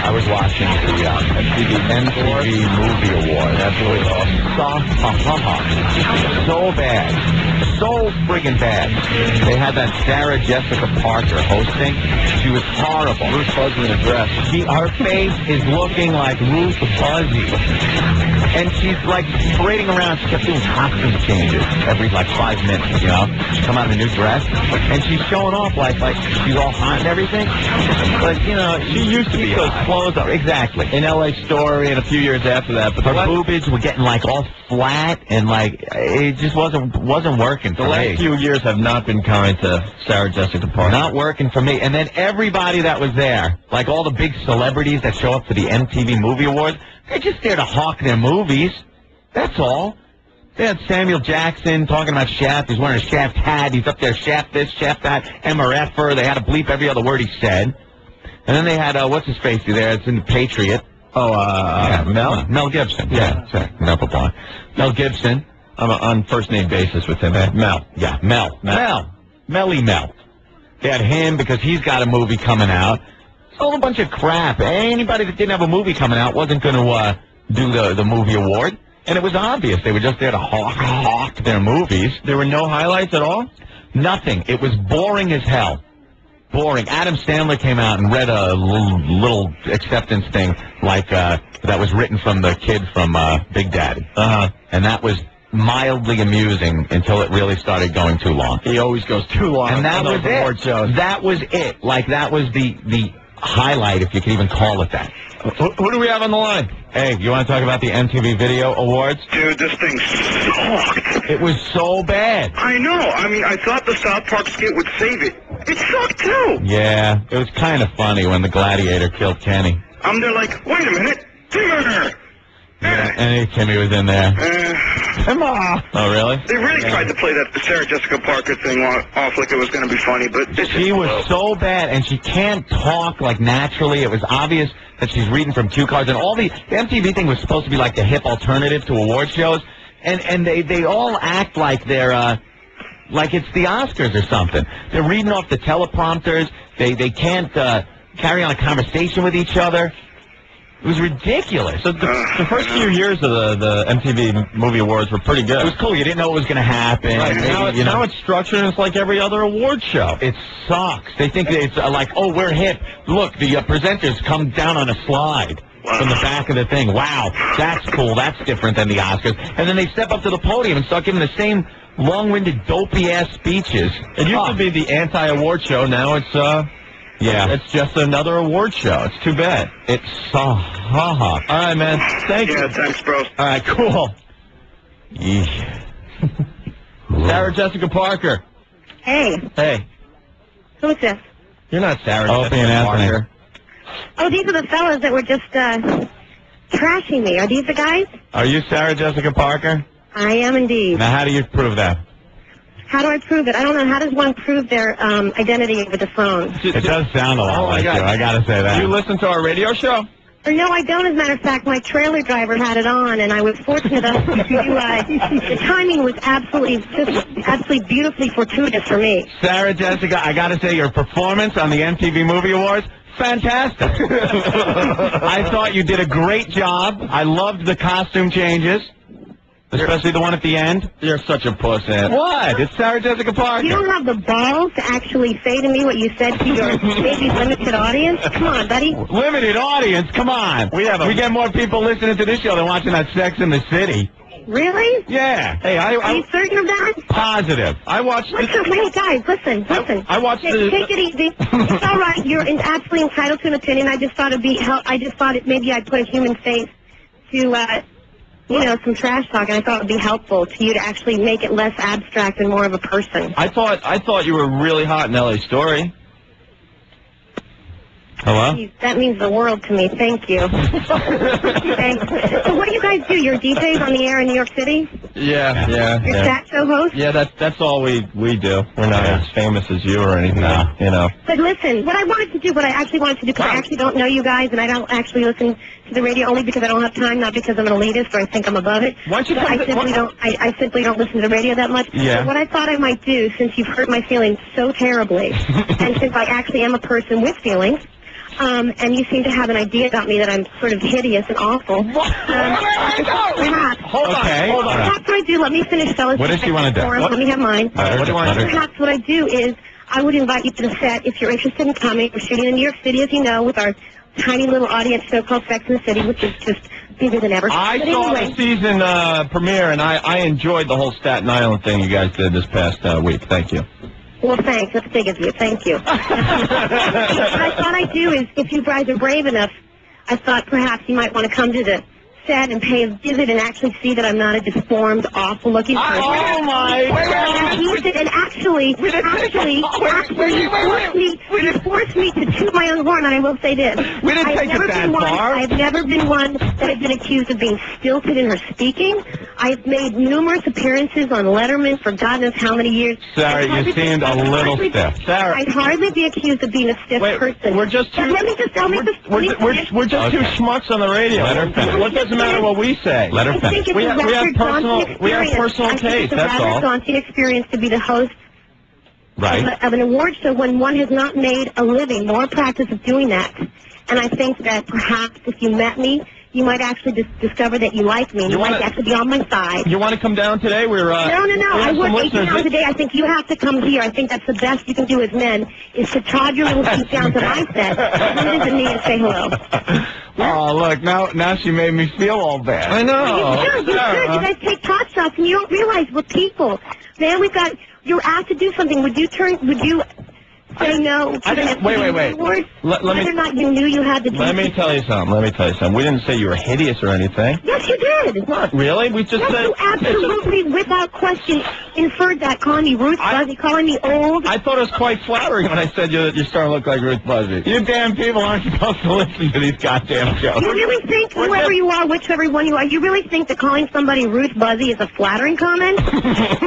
I was watching the MTV Movie Award. That's really awesome. So bad. So friggin' bad. They had that Sarah Jessica Parker hosting. She was horrible. Ruth Fuzzy in a dress. Her face is looking like Ruth Fuzzy. And she's like parading around. She kept doing costume changes every like 5 minutes, you know. She'd come out in a new dress. And she's showing off like she's all hot and everything. But, you know, she used to be those clothes up. Exactly. In LA Story and a few years after that. But her boobage were getting like all flat and like it just wasn't working for me. The last few years have not been kind to Sarah Jessica Parker. Not working for me. And then everybody that was there, like all the big celebrities that show up to the MTV Movie Awards, they're just there to hawk their movies. That's all. They had Samuel Jackson talking about Shaft. He's wearing a Shaft hat. He's up there, Shaft this, Shaft that, MRFer. They had to bleep every other word he said. And then they had, what's his face there? It's in The Patriot. Mel Gibson. Yeah, sorry. Mel Gibson. I'm on first-name basis with him. Mel. Yeah, Mel. Melly Mel. They had him because he's got a movie coming out. It's all a bunch of crap. Anybody that didn't have a movie coming out wasn't going to do the movie award. And it was obvious. They were just there to hawk their movies. There were no highlights at all? Nothing. It was boring as hell. Boring. Adam Sandler came out and read a little acceptance thing like that was written from the kid from Big Daddy. And that was mildly amusing until it really started going too long. He always goes too long. And that was it. That was it. Like, that was the highlight, if you can even call it that. Who do we have on the line? Hey, you want to talk about the MTV Video Awards? Dude, this thing sucked. It was so bad. I know. I mean, I thought the South Park skit would save it. It sucked, too. Yeah, it was kind of funny when the gladiator killed Kenny. I'm there like, wait a minute. Timmy! Yeah, and Timmy was in there. Come on. Oh, really? They really tried to play that Sarah Jessica Parker thing off like it was going to be funny, but she was so bad, and she can't talk like naturally. It was obvious that she's reading from cue cards, and all the MTV thing was supposed to be like the hip alternative to award shows, and they all act like they're like it's the Oscars or something. They're reading off the teleprompters. They can't carry on a conversation with each other. It was ridiculous. So the first few years of the MTV Movie Awards were pretty good. It was cool. You didn't know what was going to happen. Right. Now it's structured and it's like every other award show. It sucks. They think that it's like, oh, we're hip. Look, the presenters come down on a slide from the back of the thing. Wow, that's cool. That's different than the Oscars. And then they step up to the podium and start giving the same long-winded, dopey-ass speeches. It used to be the anti-award show. Now it's... Yeah. It's just another award show. It's too bad. It's all right, man. Thank you. Yeah, thanks, bro. All right, cool. Yeah. Sarah Jessica Parker. Hey. Hey. Who's this? You're not Sarah Jessica Anthony. Parker. Oh, these are the fellas that were just trashing me. Are these the guys? Are you Sarah Jessica Parker? I am indeed. Now, how do you prove that? How do I prove it? I don't know. How does one prove their identity over the phone? It does sound a lot like you. I got to say that. Do you listen to our radio show? No, I don't. As a matter of fact, my trailer driver had it on, and I was fortunate enough to the timing was absolutely beautifully fortuitous for me. Sarah Jessica, I got to say, your performance on the MTV Movie Awards, fantastic. I thought you did a great job. I loved the costume changes. Especially the one at the end. You're such a puss, Ed. What? It's Sarah Jessica Parker. You don't have the balls to actually say to me what you said to your maybe limited audience? Come on, buddy. Limited audience? Come on. We get more people listening to this show than watching that Sex in the City. Really? Yeah. Hey, Are you certain of that? Positive. I watched Hey, guys, listen. I watched Take it easy. It's all right. You're absolutely entitled to an opinion. I just thought maybe I'd put a human face to... some trash talk, and I thought it would be helpful to you to actually make it less abstract and more of a person. I thought you were really hot in LA Story. Hello? Jeez, that means the world to me. Thank you. Thanks. So what do you guys do? You're DJs on the air in New York City? Yeah. You're chat show hosts? Yeah, that's all we do. We're not as famous as you or anything, you know. But listen, what I actually wanted to do, because I actually don't know you guys, and I don't actually listen to the radio only because I don't have time, not because I'm an elitist or I think I'm above it. Why don't you I simply don't listen to the radio that much. Yeah. So what I thought I might do, since you've hurt my feelings so terribly, and since I actually am a person with feelings, and you seem to have an idea about me that I'm sort of hideous and awful. Perhaps. Hold on. Perhaps what I do, let me finish, fellas. What does she want to do? Let me have mine. What do you want to do? Perhaps what I do is I would invite you to the set if you're interested in coming. We're shooting in New York City, as you know, with our tiny little audience show called Sex and the City, which is just bigger than ever. I saw the season premiere, and I enjoyed the whole Staten Island thing you guys did this past week. Thank you. Well, thanks. That's big of you. Thank you. What I thought I'd do is, if you guys are brave enough, I thought perhaps you might want to come to the set and pay a visit and actually see that I'm not a deformed, awful-looking person. Oh, my God. And actually, you forced me to toot my own horn, and I will say this. We didn't take it that far. I've never been one that has been accused of being stilted in her speaking. I've made numerous appearances on Letterman for God knows how many years. Sarah, you seemed a little stiff. Sarah, I'd hardly be accused of being a stiff person. we're just two. Let me just We're just two schmucks on the radio. Let her finish. What doesn't matter what we say? Let her I think finish. it's We have personal taste. It's a That's rather all. daunting experience to be the host Right. of an award show when one has not made a living nor a practice of doing that. And I think that perhaps if you met me, you might actually discover that you like me. And you might actually be on my side. You want to come down today? We're No. we I have some work 18 listeners hours a day. I think you have to come here. I think that's the best you can do as men, is to trod your little feet down to my set, and visit me and say hello. Oh, look, now she made me feel all bad. I know. You should. You guys take pot shots, and you don't realize we're people. Man, you're asked to do something. Would you say no to the wait. award? Let me- Whether or not you knew you had to do Let me tell you something. We didn't say you were hideous or anything. Yes, you did. Not really. We just Yes, said. you absolutely, without question, inferred that, calling me Ruth Buzzy, calling me old. I thought it was quite flattering when I said you're starting to look like Ruth Buzzy. You damn people aren't supposed to listen to these goddamn shows. You really think, whoever you are, whichever one you are, you really think that calling somebody Ruth Buzzy is a flattering comment?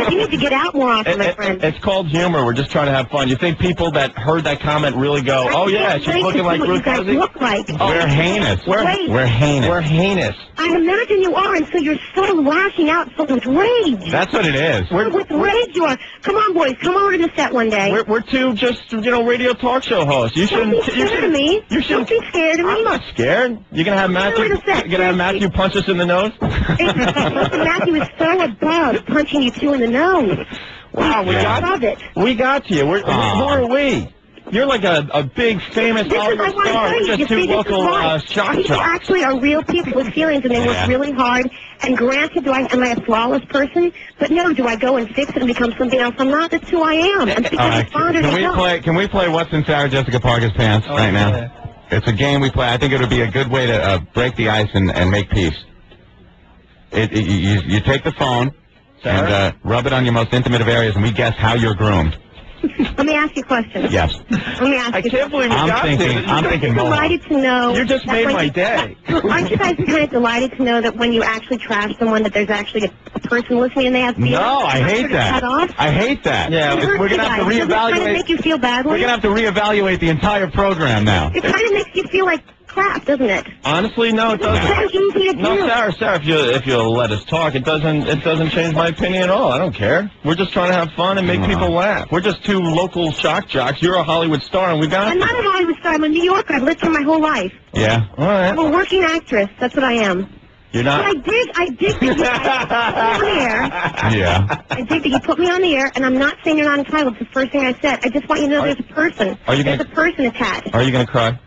You need to get out more often, my friend. It's called humor. We're just trying to have fun. You think people that heard that comment really go, "Oh yeah, she's looking like Ruth Buzzy"? Look like. We're heinous. We're heinous. We're heinous. I imagine you are, and so you're sort of lashing out with rage. That's what it is. With rage you are. Come on, boys. Come over to the set one day. We're two just radio talk show hosts. You Don't shouldn't. be scared of me. You shouldn't. Don't be scared of me. I'm not scared. You're gonna have Matthew. Over to the set. You're gonna have Matthew punch us in the nose. Listen, Matthew is so above punching you two in the nose. Wow, we Above it. got to you. Who are we? You're like a big famous This is, I Hollywood want to star. tell We're you, just two this is local why. shock People jocks. actually are real people with feelings, and they work really hard. And granted, am I a flawless person? But no, do I go and fix it and become something else? I'm not. That's who I am. And because I found Can we play What's in Sarah Jessica Parker's Pants right now? Yeah. It's a game we play. I think it would be a good way to break the ice and make peace. You take the phone and rub it on your most intimate of areas, and we guess how you're groomed. Let me ask you a question. Yes. Let me ask I you. can't believe I'm thinking I'm delighted to know. You just that made when my you- day. Aren't you guys kind of delighted to know that when you actually trash someone, that there's actually a person listening and they have feelings? No, I hate Cut that. off? I hate that. Yeah, It hurts we're gonna you have to guys. Doesn't it kind of reevaluate. make you feel badly? We're gonna have to reevaluate the entire program now. It kind of makes you feel like crap, doesn't it? Honestly, no, it It's doesn't. so easy to do. No, Sarah, if you'll let us talk, it doesn't change my opinion at all. I don't care. We're just trying to have fun and make people laugh. We're just two local shock jocks. You're a Hollywood star, and we got I'm you. not a Hollywood star. I'm a New Yorker. I've lived here my whole life. Yeah. All right. I'm a working actress. That's what I am. You're But not. I dig that you put me on the air. Yeah. I dig that you put me on the air, and I'm not saying you're not entitled. It's the first thing I said. I just want you to know there's a person. Are you gonna- There's a person attached. Are you gonna cry?